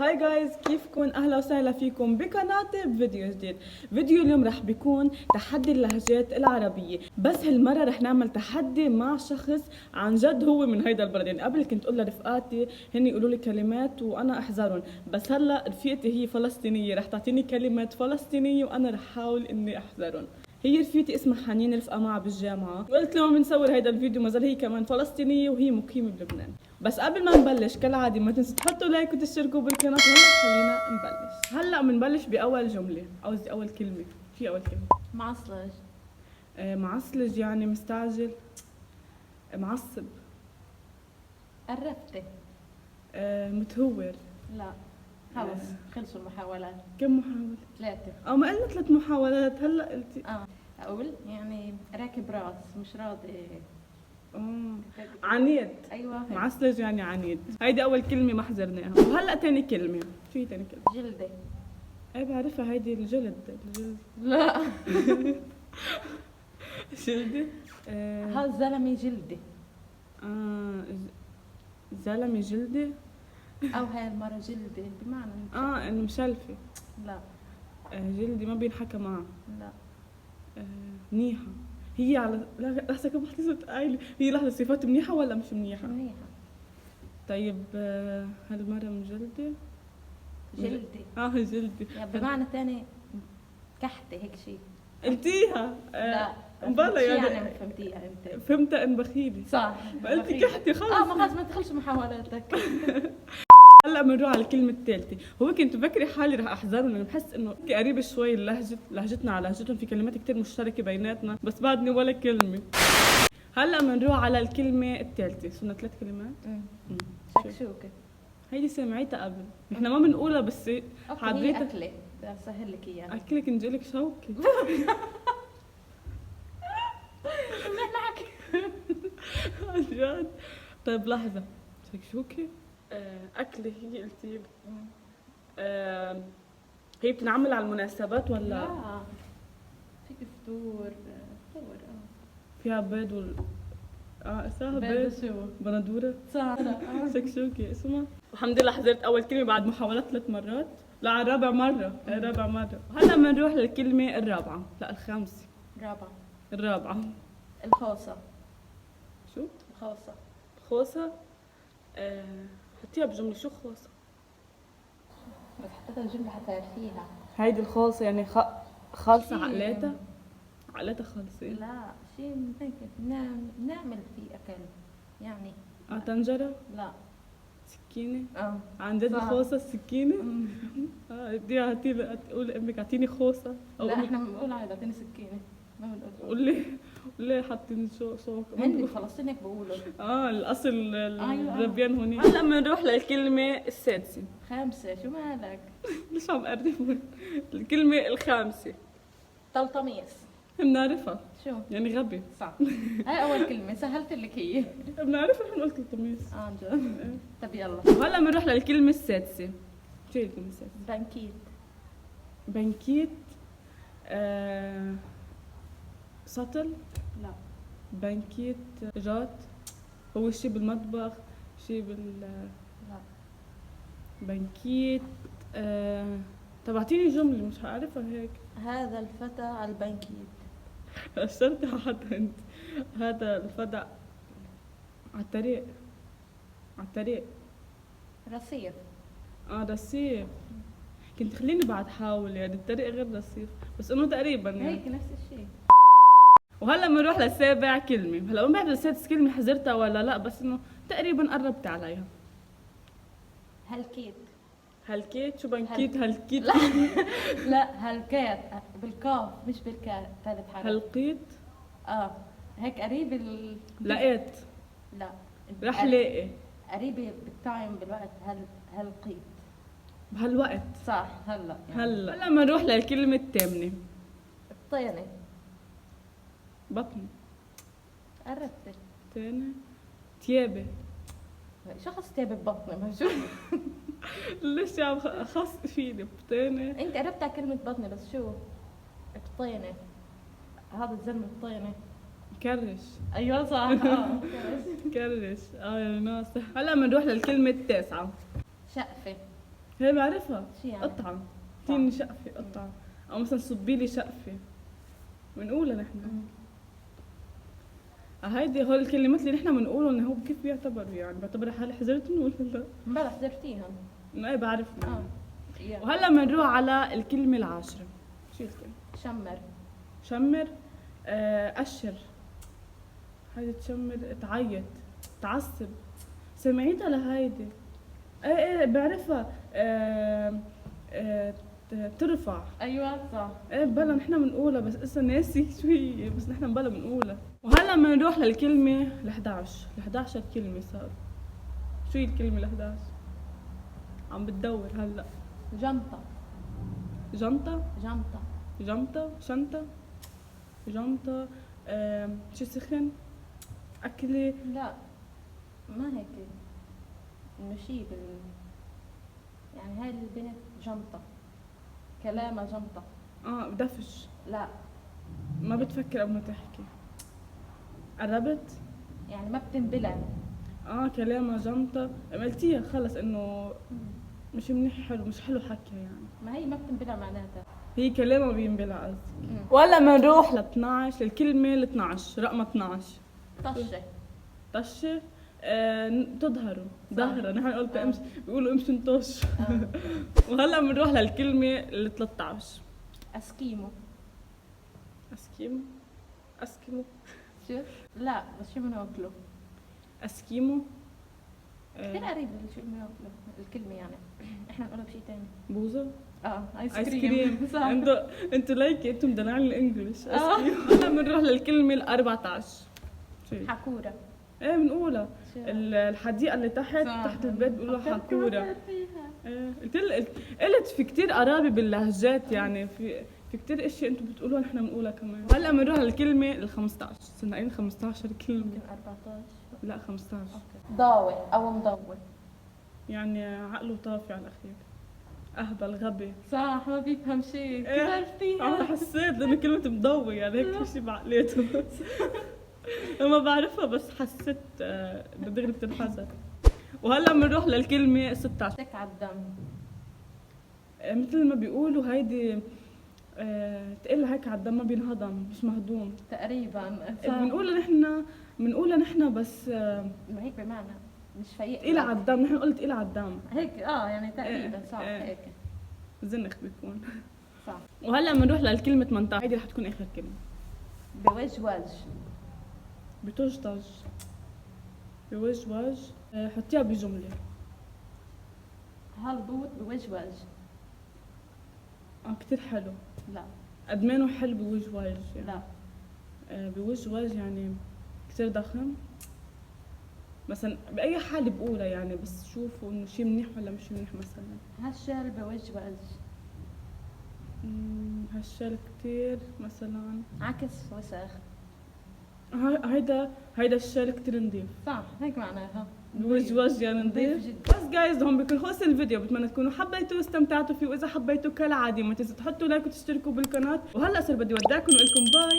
هاي جايز، كيفكم؟ اهلا وسهلا فيكم بقناتي بفيديو جديد. فيديو اليوم رح بيكون تحدي اللهجات العربية، بس هالمرة رح نعمل تحدي مع شخص عن جد هو من هيدا البلد. يعني قبل كنت اقول لرفقاتي هن يقولوا لي كلمات وانا احذرهم، بس هلا رفيقتي هي فلسطينية رح تعطيني كلمات فلسطينية وانا رح احاول اني احذرهم. هي رفيقتي اسمها حنين، رفقة معها بالجامعة، وقلت لهم بنصور هيدا الفيديو مازال هي كمان فلسطينية وهي مقيمة بلبنان. بس قبل ما نبلش كالعادة ما تنسوا تحطوا لايك وتشتركوا بالقناة. هلا خلينا نبلش. هلا بنبلش بأول جملة، قصدي أول كلمة. في أول كلمة؟ معصلج. معصلج يعني مستعجل. معصب. قربتي. متهور. لا خلص خلصوا المحاولات. كم محاولة؟ 3. ما قلنا 3 محاولات هلا قلتي. اقول يعني راكب راس مش راضي. عنيد. ايوه هيك. معصلج يعني عنيد. هيدي أول كلمة ما حذرناها. وهلا تاني كلمة. شو هي تاني كلمة؟ جلدة. ايه بعرفها، هيدي الجلد. لا جلدة. هذا زلمة جلدة. زلمة جلدة. او هاي المرة جلدة بمعنى انه مشلفة. لا. جلدي ما بينحكى معها. لا. منيحة. هي على لحظة كم وحدة صرت قايلة، هي لحظة صفات منيحة ولا مش منيحة؟ منيحة. طيب هالمرة من جلدة. جلدة. جلدي يعني بمعنى تاني كحتة هيك شيء. قلتيها. لا مبلا يعني ما فهمتيها انت. فهمتها ان بخيلة. صح. قلتي كحتي خلص. ما خلص ما تدخلش محاولاتك. هلا بنروح على الكلمة الثالثة. هو كنت بفكر حالي رح احذرهم لانه بحس انه قريبة شوي لهجتنا على لهجتهم، في كلمات كتير مشتركة بيناتنا، بس بعدني ولا كلمة. هلا بنروح على الكلمة الثالثة. صرنا 3 كلمات. شكشوكة. هيدي سمعتها قبل، نحن ما بنقولها بس حبيتها. هي أكلة، بدي أسهل لك إياها. أكلك نجيلك شوكة. نحكي عن جد. طيب لحظة، شكشوكة. أكلة هي قلتي. هي بتنعمل على المناسبات ولا؟ لا فيك فطور. فيها بيض اسمها بيض شو؟ بندورة. صح. شكشوكة اسمها. الحمد لله حضرت أول كلمة بعد محاولات 3 مرات. لا على رابع مرة. رابع مرة. هلا بنروح للكلمة الرابعة، لا الخامسة. الرابعة. الخوصة. شو؟ الخوصة. خوصة. حطيها بجملة. شو خوصة؟ بس حطيتها الجملة حتعرفيها. هيدي الخوصة يعني خالصة عقلاتها. عقلاتها خالصة. لا شيء هيك نعمل فيه أكل يعني. طنجرة. لا. سكينة. عن جد صح. خوصة السكينة. دي قول لأمك اعطيني خوصة. لا احنا بنقول عادي اعطيني سكينة، ما بنقول. قولي حاطين شوك. هندي فلسطيني هيك بقولوا. الأصل أيوة. الربيان هوني. هلا بنروح للكلمة السادسة. 5. شو مالك؟ ليش عم قربون؟ الكلمة الخامسة. طلطميس. بنعرفها. شو؟ يعني غبي. صح. هاي أول كلمة سهلت لك هي. بنعرفها. نحن قلت الطميس. عن جد. طب يلا. وهلا بنروح للكلمة السادسة. شو هي الكلمة السادسة؟ بنكيت. بنكيت. سطل. لا. بنكيت جات. هو شي بالمطبخ، شي لا. بنكيت. طب اعطيني جملة مش هعرفها هيك. هذا الفتى على البنكيت. أشرت على حدا انت. هذا الفتى على الطريق. على الطريق. رصيف. رصيف. كنت خليني بعد حاول، يعني الطريق غير رصيف بس انه تقريبا يعني. هيك نفس الشيء. وهلا بنروح للسابع كلمة. هلا ما بعرف اذا السادس كلمة حذرتها ولا لا، بس انه تقريبا قربت عليها. هلكيت. هلكيت. شو بنكيت؟ هلكيت. لا. لا هلكات بالقاف مش بالكاف. 3 حرف. هلقيت. هيك قريب لقيت. لا. رح لاقي. قريبة بالتايم بالوقت. هلقيت. بهالوقت. صح. هلا يعني. هلا بنروح للكلمة الثامنة. الطينة. بطن. قربتي. تاني. تيابة. شخص تابع ببطني ما شو. ليش عم خاص فيني بطينة؟ انت قربت على كلمة بطني بس شو؟ الطينة. هذا الزلمة الطينة. كرش. ايوه صح. كرش. يا ناس. هلا بنروح للكلمة التاسعة. شقفة. هي بعرفها. شو يعني؟ قطعة. اعطيني شقفة قطعة، أو مثلا صبي لي شقفة، بنقولها نحن. هيدي هول الكلمات اللي نحن بنقولهم إنه هو كيف بيعتبروا يعني؟ بعتبر حالي حزرت نقول لا. امبارح حضرتيهم. إنه إيه بعرفنا. يلا. وهلا بنروح على الكلمة العاشرة. شو الكلمة؟ شمر. شمر. أشر. هيدي تشمر، تعيط، تعصب. سمعيتها لهيدي؟ ايه بعرفها. ترفع. ايوه صح. ايه بلا نحن بنقولها بس اسا ناسي شو هي، بس نحن بلا بنقولها. وهلا بنروح للكلمة ال11. ال11 كلمة صار. شو هي الكلمة ال11؟ عم بتدور هلا. جنطة. جنطة. جنطة. جنطة. شنطة. جنطة. شو سخن. أكلة. لا ما هيك، انه شيء يعني هاي البنت جنطة، كلامها جنطة. بدفش. لا ما بتفكر قبل ما تحكي. قربت. يعني ما بتنبلع. كلامها جنطة. قلتيها خلص انه مش منيح، حلو مش حلو حكي يعني. ما هي ما بتنبلع معناتها. هي كلامها بينبلع قصدي. وهلا بنروح ل 12، للكلمة ال 12، رقم 12. طشة. طشة. تظهروا ظهرة، نحن قلت امس بيقولوا امشي نطش. وهلا بنروح للكلمة ال 13. اسكيمو. اسكيمو. اسكيمو. شو؟ لا بس شو بناكله؟ اسكيمو. كثير قريب شو بناكله الكلمة يعني. احنا بنقولها بشيء ثاني. بوزة. ايس ايس كريم. كريم. صح. انتوا لايك انتوا مدلعين الانجليش. هلا بنروح للكلمة ال 14. شو هي؟ حكورة. ايه بنقولها. شو؟ الحديقة اللي تحت صح. تحت البيت بيقولوا فكرت حكورة. كمان فيها. قلت في كتير قرابة باللهجات يعني، في كتير اشياء انتوا بتقولوها نحن بنقولها كمان. هلا بنروح للكلمة ال 15. صرنا قايلين 15 كلمة. يمكن 14. لا 15. اوكي. ضاوي او مضوي. يعني عقله طافي على الأخير. أهبل غبي. صح ما بيفهم شيء. كيف أنا عرفتيها؟ حسيت لأنه كلمة مضوي يعني هيك في شيء بعقليته. ما بعرفها بس حسيت دغري بتنحذر. وهلا بنروح للكلمة 16. تك على الدم. مثل ما بيقولوا هيدي تقل هيك على الدم، ما بينهضم مش مهضوم. تقريبا. بنقولها نحن بس ما هيك بمعنى مش فايق. تقيل على الدم، نحن قلت تقيل على الدم. هيك يعني تقريبا صح هيك. زنخ بيكون. صح. وهلا بنروح للكلمة 18. هيدي رح تكون آخر كلمة. بوجوج. بتوجطج. بوجوج. حطيها بجملة. هالبوت بوجوج. كتير حلو. لا. أدمانه حلو بوجوج يعني. لا. بوجوج يعني كتير ضخم. مثلا بأي حال بقولها يعني، بس شوفوا إنه شيء منيح ولا مش منيح مثلا. هالشال بوجوج. هالشال كتير مثلا. عكس وسخ. هيدا الشال كتير نضيف. صح هيك معناها. بوجوج يعني نضيف. جدا. بس جايز هون بيكون خلص الفيديو، بتمنى تكونوا حبيتوا واستمتعتوا فيه، واذا حبيتوا كالعاده ما تنسوا تحطوا لايك وتشتركوا بالقناه. وهلا صار بدي ودعكم واقول لكم باي.